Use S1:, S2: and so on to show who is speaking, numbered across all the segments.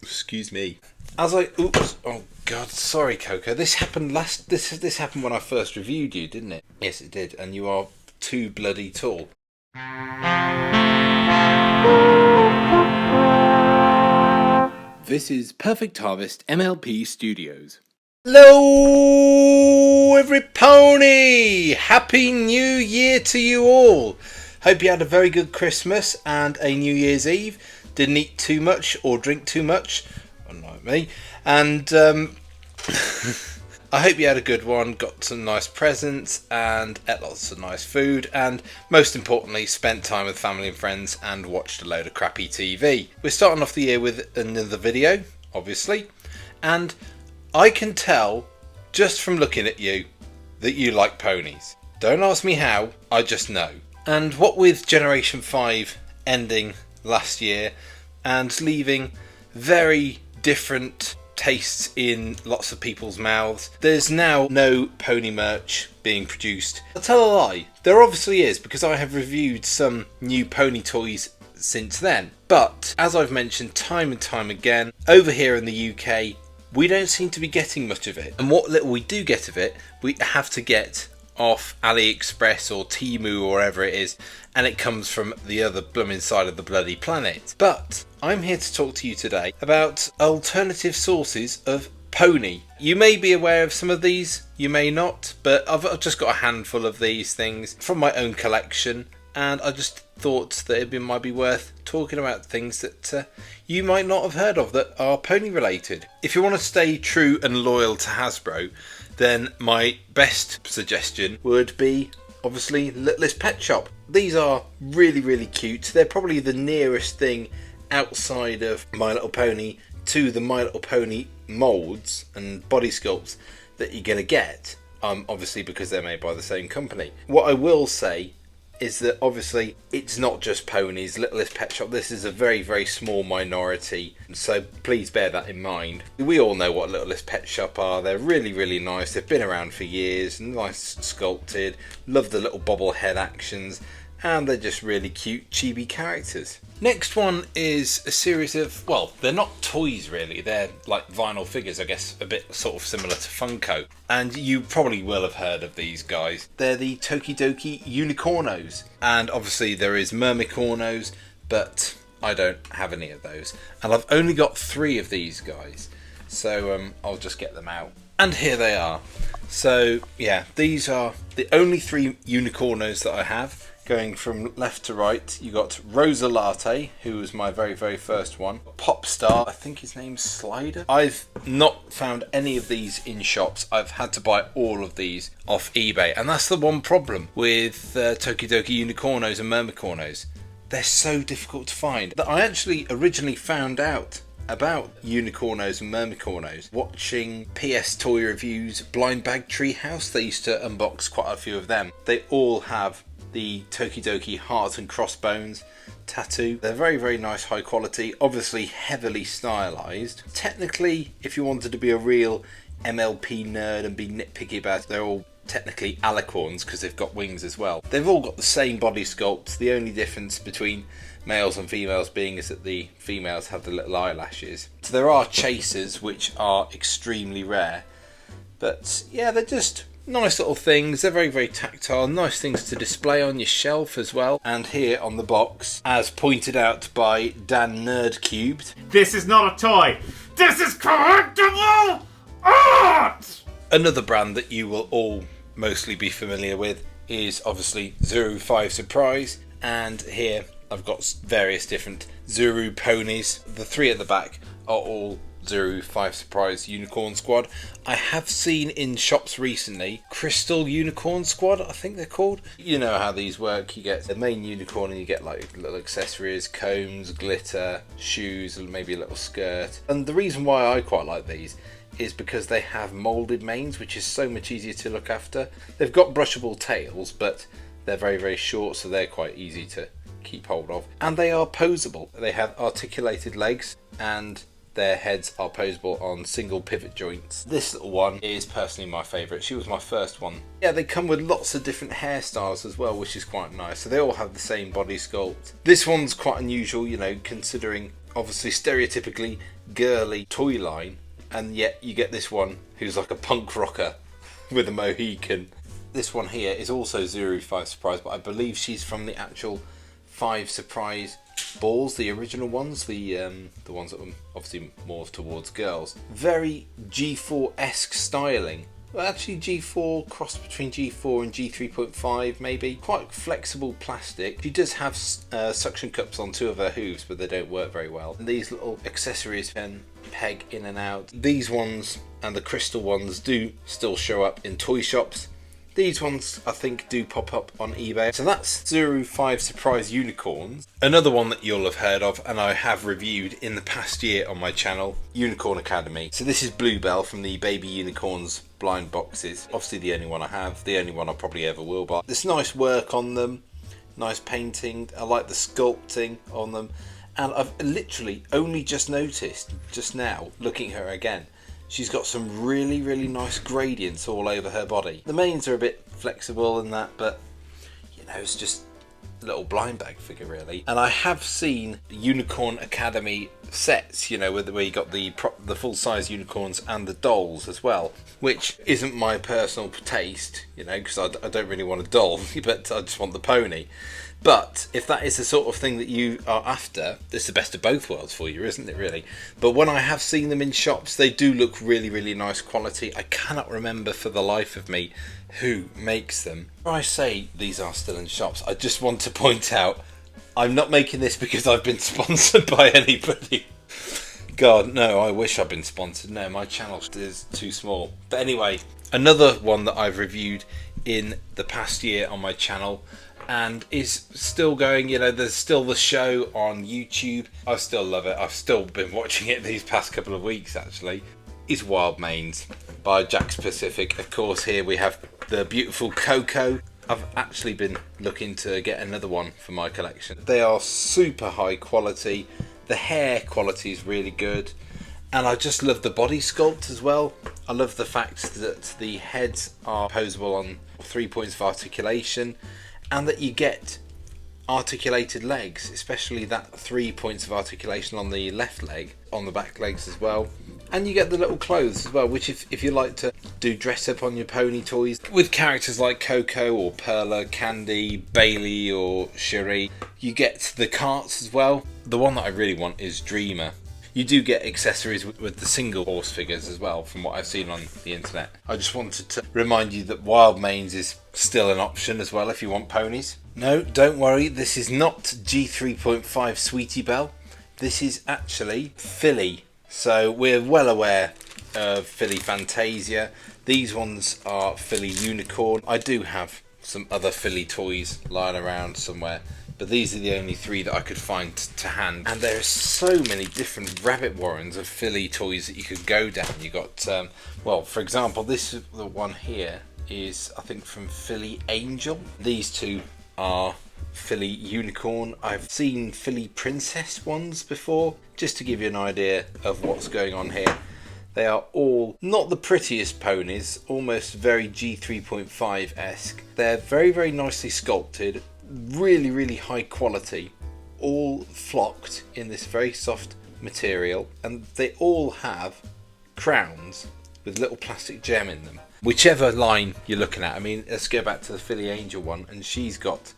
S1: Excuse me. Oops. Oh God, sorry, Coco. This happened This happened when I first reviewed you, didn't it? Yes, it did. And you are too bloody tall. This is Perfect Harvest MLP Studios. Hello, every pony! Happy New Year to you all. Hope you had a very good Christmas and a New Year's Eve. Didn't eat too much or drink too much, unlike me. And I hope you had a good one, got some nice presents and ate lots of nice food, and most importantly spent time with family and friends and watched a load of crappy TV. We're starting off the year with another video, obviously, and I can tell just from looking at you that you like ponies. Don't ask me how, I just know. And what with Generation 5 ending last year and leaving very different tastes in lots of people's mouths, there's now no pony merch being produced. I'll tell a lie, there obviously is, because I have reviewed some new pony toys since then. But as I've mentioned time and time again, over here in the UK, we don't seem to be getting much of it. And what little we do get of it, we have to get off AliExpress or Temu or wherever it is, and it comes from the other blooming side of the bloody planet. But I'm here to talk to you today about alternative sources of pony. You may be aware of some of these, you may not, but I've just got a handful of these things from my own collection, and I just thought that it might be worth talking about things that you might not have heard of that are pony related. If you want to stay true and loyal to Hasbro, then my best suggestion would be obviously Littlest Pet Shop. These are really, really cute. They're probably the nearest thing outside of My Little Pony to the My Little Pony molds and body sculpts that you're going to get, obviously because they're made by the same company. What I will say is that obviously it's not just ponies. Littlest Pet Shop, this is a very, very small minority, so please bear that in mind. We all know what Littlest Pet Shop are. They're really, really nice. They've been around for years, nice sculpted, love the little bobblehead actions, and they're just really cute chibi characters. Next one is a series of, well, they're not toys really, they're like vinyl figures, I guess, a bit sort of similar to Funko. And you probably will have heard of these guys. They're the Tokidoki Unicornos. And obviously there is Mermicornos, but I don't have any of those. And I've only got 3 of these guys, so I'll just get them out. And here they are. So yeah, these are the only 3 Unicornos that I have. Going from left to right, you got Rosa Latte, who was my very, very first one. Popstar, I think his name's Slider. I've not found any of these in shops. I've had to buy all of these off eBay. And that's the one problem with Tokidoki Unicornos and Mermicornos. They're so difficult to find. That I actually originally found out about Unicornos and Mermicornos watching PS Toy Reviews Blind Bag Treehouse. They used to unbox quite a few of them. They all have the Tokidoki heart and crossbones tattoo. They're very, very nice, high quality, obviously heavily stylized. Technically, if you wanted to be a real MLP nerd and be nitpicky about it, they're all technically alicorns because they've got wings as well. They've all got the same body sculpt. The only difference between males and females being is that the females have the little eyelashes. So there are chasers, which are extremely rare, but yeah, they're just nice little things. They're very, very tactile, nice things to display on your shelf as well. And here on the box, as pointed out by Dan Nerdcubed,
S2: this is not a toy, this is collectible art!
S1: Another brand that you will all mostly be familiar with is obviously Zuru 5 Surprise, and here I've got various different Zuru ponies. The 3 at the back are all Zuru 5 Surprise Unicorn Squad. I have seen in shops recently Crystal Unicorn Squad, I think they're called. You know how these work. You get the main unicorn and you get like little accessories, combs, glitter, shoes, maybe a little skirt. And the reason why I quite like these is because they have moulded manes, which is so much easier to look after. They've got brushable tails, but they're very, very short, so they're quite easy to keep hold of. And they are posable. They have articulated legs and their heads are posable on single pivot joints. This little one is personally my favourite. She was my first one. Yeah, they come with lots of different hairstyles as well, which is quite nice. So they all have the same body sculpt. This one's quite unusual, you know, considering obviously stereotypically girly toy line, and yet you get this one who's like a punk rocker with a Mohican. This one here is also Zuru 5 Surprise, but I believe she's from the actual 5 Surprise balls, the original ones, the ones that were obviously more towards girls. Very G4-esque styling. Well, actually G4 cross between G4 and G3.5 maybe. Quite flexible plastic. She does have suction cups on 2 of her hooves, but they don't work very well. And these little accessories can peg in and out. These ones and the crystal ones do still show up in toy shops. These ones, I think, do pop up on eBay. So that's Zuru 5 Surprise Unicorns. Another one that you'll have heard of, and I have reviewed in the past year on my channel, Unicorn Academy. So this is Bluebell from the Baby Unicorns blind boxes. Obviously the only one I have, the only one I probably ever will buy. There's nice work on them, nice painting. I like the sculpting on them. And I've literally only just noticed, just now, looking at her again, she's got some really, really nice gradients all over her body. The manes are a bit flexible and that, but you know, it's just a little blind bag figure really. And I have seen Unicorn Academy sets, you know, where you got the full-size unicorns and the dolls as well, which isn't my personal taste, you know, because I don't really want a doll, but I just want the pony. But if that is the sort of thing that you are after, it's the best of both worlds for you, isn't it really? But when I have seen them in shops, they do look really, really nice quality. I cannot remember for the life of me who makes them. When I say these are still in shops, I just want to point out, I'm not making this because I've been sponsored by anybody. God, no, I wish I'd been sponsored. No, my channel is too small. But anyway, another one that I've reviewed in the past year on my channel, and is still going, you know, there's still the show on YouTube. I still love it. I've still been watching it these past couple of weeks actually. Is Wild Manes by Jakks Pacific. Of course, here we have the beautiful Coco. I've actually been looking to get another one for my collection. They are super high quality. The hair quality is really good. And I just love the body sculpt as well. I love the fact that the heads are posable on 3 points of articulation, and that you get articulated legs, especially that 3 points of articulation on the left leg, on the back legs as well. And you get the little clothes as well, which if you like to do dress up on your pony toys with characters like Coco or Perla, Candy, Bailey or Cherie, you get the carts as well. The one that I really want is Dreamer. You do get accessories with the single horse figures as well, from what I've seen on the internet. I just wanted to remind you that Wild Manes is still an option as well if you want ponies. No, don't worry, this is not G3.5 Sweetie Belle. This is actually Philly. So we're well aware of Philly Fantasia. These ones are Philly Unicorn. I do have some other Philly toys lying around somewhere, but these are the only 3 that I could find to hand. And there are so many different rabbit warrens of Philly toys that you could go down. You got, well, for example, the one here is, I think, from Philly Angel. These 2 are Philly Unicorn. I've seen Philly Princess ones before, just to give you an idea of what's going on here. They are all not the prettiest ponies, almost very G3.5-esque. They're very, very nicely sculpted. Really, really high quality, all flocked in this very soft material, and they all have crowns with little plastic gem in them. Whichever line you're looking at, I mean, let's go back to the Philly Angel one, and she's got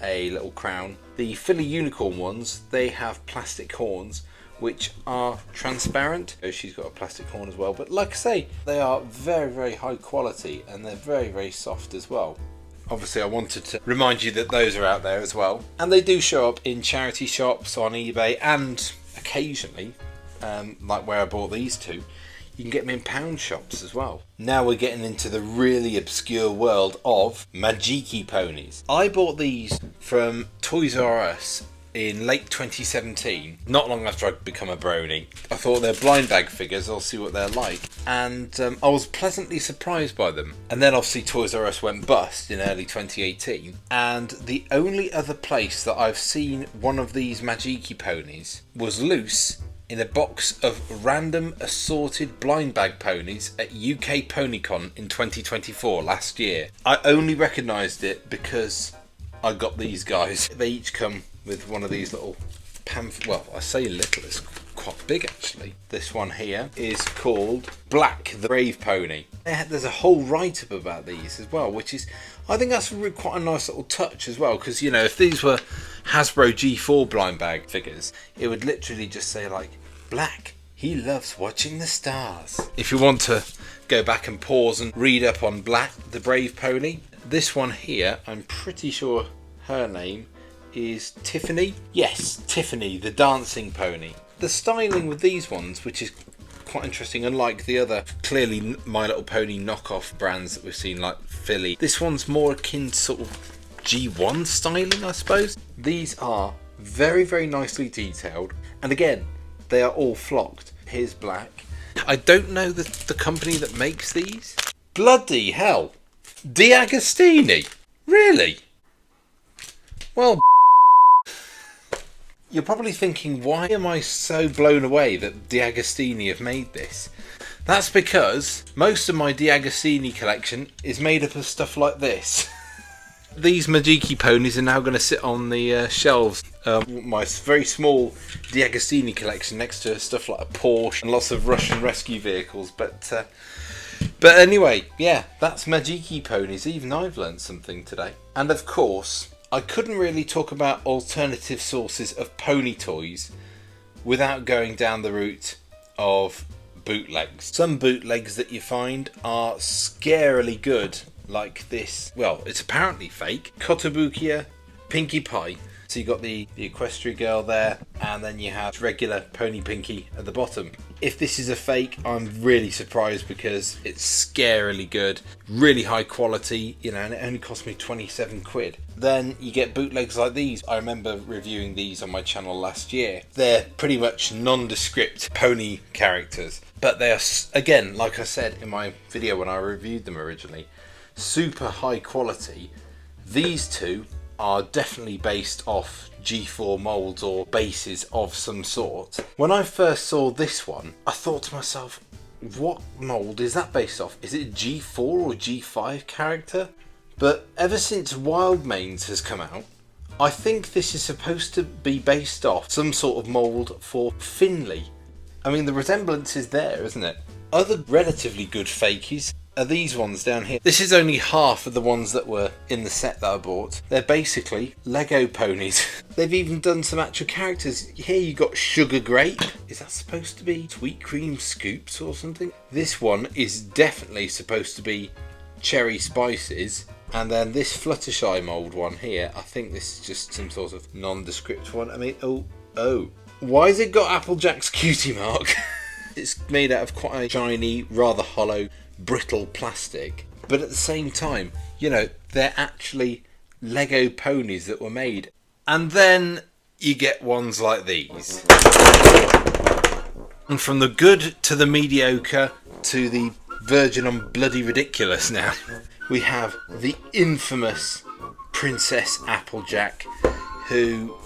S1: a little crown. The Philly Unicorn ones, they have plastic horns which are transparent. She's got a plastic horn as well, but like I say, they are very, very high quality, and they're very, very soft as well. Obviously, I wanted to remind you that those are out there as well. And they do show up in charity shops, on eBay, and occasionally, like where I bought these 2, you can get them in pound shops as well. Now we're getting into the really obscure world of Magiki ponies. I bought these from Toys R Us in late 2017, not long after I'd become a brony. I thought they're blind bag figures, I'll see what they're like. And I was pleasantly surprised by them. And then obviously Toys R Us went bust in early 2018. And the only other place that I've seen one of these Magiki ponies was loose in a box of random assorted blind bag ponies at UK PonyCon in 2024, last year. I only recognised it because I got these guys. They each come with one of these little pamphlet. Well, I say little, it's quite big actually. This one here is called Black, the Brave Pony. There's a whole write-up about these as well, which is, I think that's quite a nice little touch as well, because, you know, if these were Hasbro G4 blind bag figures, it would literally just say like, Black, he loves watching the stars. If you want to go back and pause and read up on Black, the Brave Pony, this one here, I'm pretty sure her name is Tiffany. Yes, Tiffany, the dancing pony. The styling with these ones, which is quite interesting, unlike the other clearly My Little Pony knockoff brands that we've seen like Philly, this one's more akin to sort of G1 styling, I suppose. These are very, very nicely detailed, and again, they are all flocked. Here's Black. I don't know the company that makes these. Bloody hell, D'Agostini, really? Well, you're probably thinking, why am I so blown away that D'Agostini have made this? That's because most of my D'Agostini collection is made up of stuff like this. These Magiki ponies are now going to sit on the shelves. My very small D'Agostini collection next to stuff like a Porsche and lots of Russian rescue vehicles. But anyway, yeah, that's Magiki ponies. Even I've learned something today. And of course, I couldn't really talk about alternative sources of pony toys without going down the route of bootlegs. Some bootlegs that you find are scarily good, like this. Well, it's apparently fake. Kotobukiya Pinkie Pie. So you got the Equestria girl there, and then you have regular Pony Pinkie at the bottom. If this is a fake, I'm really surprised because it's scarily good, really high quality, you know, and it only cost me 27 quid. Then you get bootlegs like these. I remember reviewing these on my channel last year. They're pretty much nondescript pony characters, but they are, again, like I said in my video when I reviewed them originally, super high quality. These two are definitely based off G4 molds or bases of some sort. When I first saw this one, I thought to myself, what mold is that based off? Is it a G4 or G5 character? But ever since Wildmanes has come out, I think this is supposed to be based off some sort of mold for Finley. I mean, the resemblance is there, isn't it? Other relatively good fakies are these ones down here. This is only half of the ones that were in the set that I bought. They're basically Lego ponies. They've even done some actual characters. Here you got Sugar Grape. Is that supposed to be Sweet Cream Scoops or something? This one is definitely supposed to be Cherry Spices. And then this Fluttershy mould one here, I think this is just some sort of nondescript one. I mean, oh. Why has it got Applejack's cutie mark? It's made out of quite a shiny, rather hollow, brittle plastic, but at the same time, you know, they're actually Lego ponies that were made. And then you get ones like these, and from the good to the mediocre to the verging on bloody ridiculous now, we have the infamous Princess Applejack, who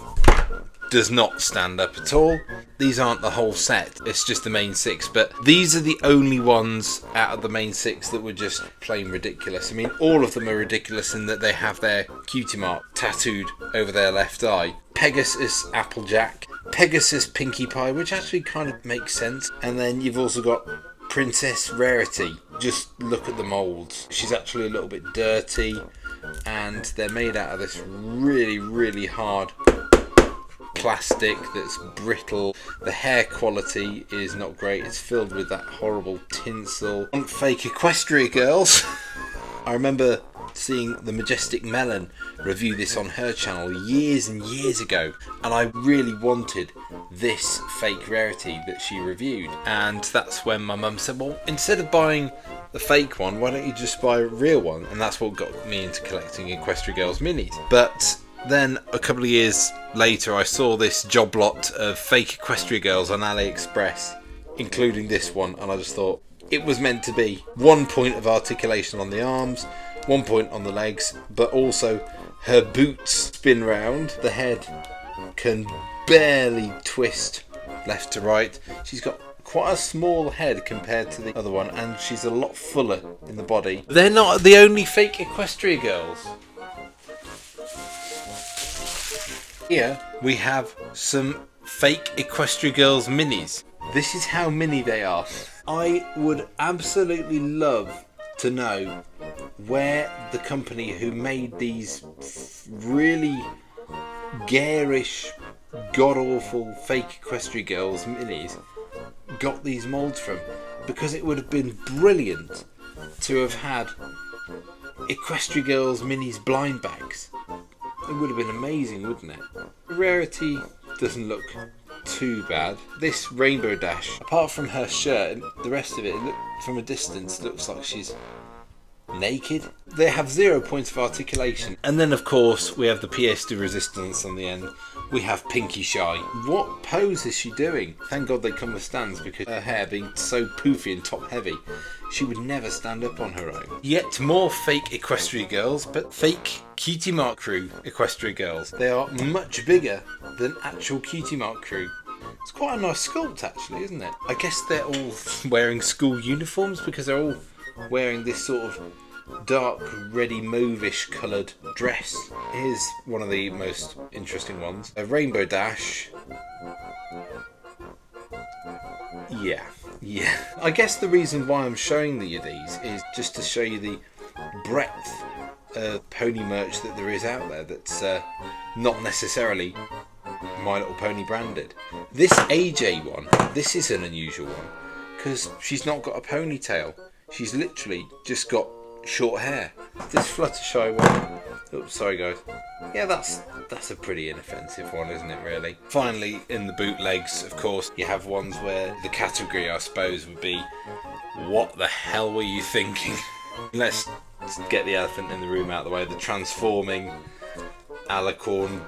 S1: does not stand up at all. These aren't the whole set, it's just the main six, but these are the only ones out of the main six that were just plain ridiculous. I mean, all of them are ridiculous in that they have their cutie mark tattooed over their left eye. Pegasus Applejack, Pegasus Pinkie Pie, which actually kind of makes sense, and then you've also got Princess Rarity. Just look at the moulds. She's actually a little bit dirty, and they're made out of this really, really hard plastic that's brittle. The hair quality is not great. It's filled with that horrible tinsel. Fake Equestria girls. I remember seeing the Majestic Melon review this on her channel years and years ago, and I really wanted this fake rarity that she reviewed, and that's when my mum said, well, instead of buying the fake one, why don't you just buy a real one? And that's what got me into collecting Equestria Girls minis. But then a couple of years later, I saw this job lot of fake Equestria Girls on AliExpress, including this one, and I just thought it was meant to be. 1 point of articulation on the arms, 1 point on the legs, but also her boots spin round. The head can barely twist left to right. She's got quite a small head compared to the other one, and she's a lot fuller in the body. They're not the only fake Equestria Girls. Here we have some fake Equestria Girls minis. This is how mini they are. I would absolutely love to know where the company who made these really garish, god-awful fake Equestria Girls minis got these molds from, because it would have been brilliant to have had Equestria Girls minis blind bags. It would have been amazing, wouldn't it? The rarity doesn't look too bad. This Rainbow Dash, apart from her shirt, the rest of it, from a distance looks like she's naked. They have 0 points of articulation. And then of course we have the pièce de résistance on the end. We have Pinky Shy. What pose is she doing? Thank God they come with stands, because her hair being so poofy and top heavy, she would never stand up on her own. Yet more fake Equestria Girls, but fake Cutie Mark Crew Equestria Girls. They are much bigger than actual Cutie Mark Crew. It's quite a nice sculpt actually, isn't it? I guess they're all wearing school uniforms, because they're all wearing this sort of dark ready mauve-ish coloured dress. Here's one of the most interesting ones. A Rainbow Dash. Yeah. I guess the reason why I'm showing you these is just to show you the breadth of pony merch that there is out there that's not necessarily My Little Pony branded. This AJ one, this is an unusual one, because she's not got a ponytail. She's literally just got short hair. This Fluttershy one, oops, sorry guys. Yeah, that's a pretty inoffensive one, isn't it, really? Finally, in the bootlegs, of course, you have ones where the category, I suppose, would be, what the hell were you thinking? Let's get the elephant in the room out of the way. The transforming alicorn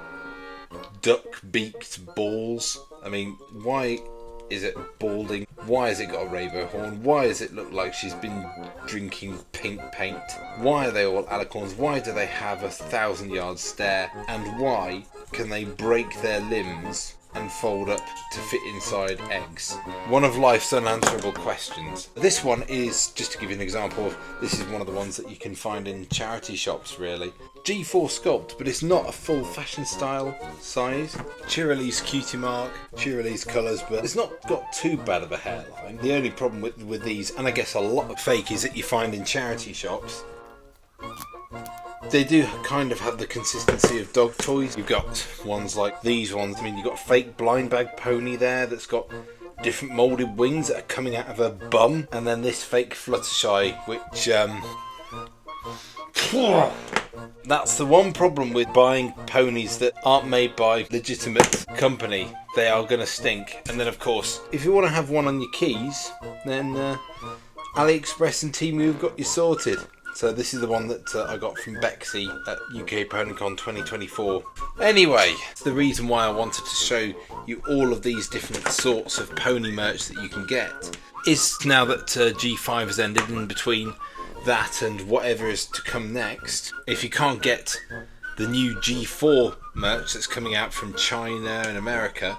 S1: duck-beaked balls. I mean, why is it balding? Why has it got a rainbow horn? Why does it look like she's been drinking pink paint? Why are they all alicorns? Why do they have a 1,000-yard stare? And why can they break their limbs and fold up to fit inside eggs? One of life's unanswerable questions. This one is, just to give you an example, this is one of the ones that you can find in charity shops, really. G4 sculpt, but it's not a full fashion style size. Cheerilee's Cutie Mark, Cheerilee's colours, but it's not got too bad of a hairline. The only problem with these, and I guess a lot of fake, is that you find in charity shops, they do kind of have the consistency of dog toys. You've got ones like these ones. I mean, you've got a fake blind bag pony there that's got different moulded wings that are coming out of her bum. And then this fake Fluttershy, which, that's the one problem with buying ponies that aren't made by legitimate company. They are going to stink. And then, of course, if you want to have one on your keys, then AliExpress and Temu have got you sorted. So this is the one that I got from Bexy at UK PonyCon 2024. Anyway, the reason why I wanted to show you all of these different sorts of pony merch that you can get is, now that G5 has ended, in between that and whatever is to come next, if you can't get the new G4 merch that's coming out from China and America,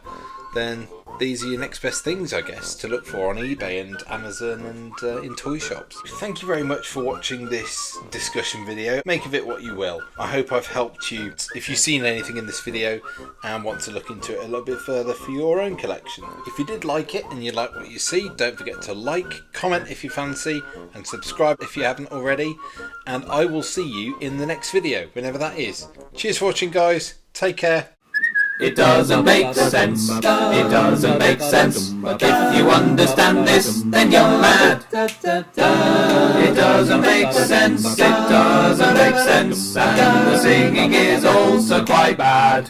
S1: then these are your next best things, I guess, to look for on eBay and Amazon and in toy shops. Thank you very much for watching this discussion video. Make of it what you will. I hope I've helped you if you've seen anything in this video and want to look into it a little bit further for your own collection. If you did like it and you like what you see, don't forget to like, comment if you fancy, and subscribe if you haven't already. And I will see you in the next video, whenever that is. Cheers for watching, guys. Take care.
S3: It doesn't make sense, it doesn't make sense, but if you understand this, then you're mad. It doesn't make sense, it doesn't make sense, and the singing is also quite bad.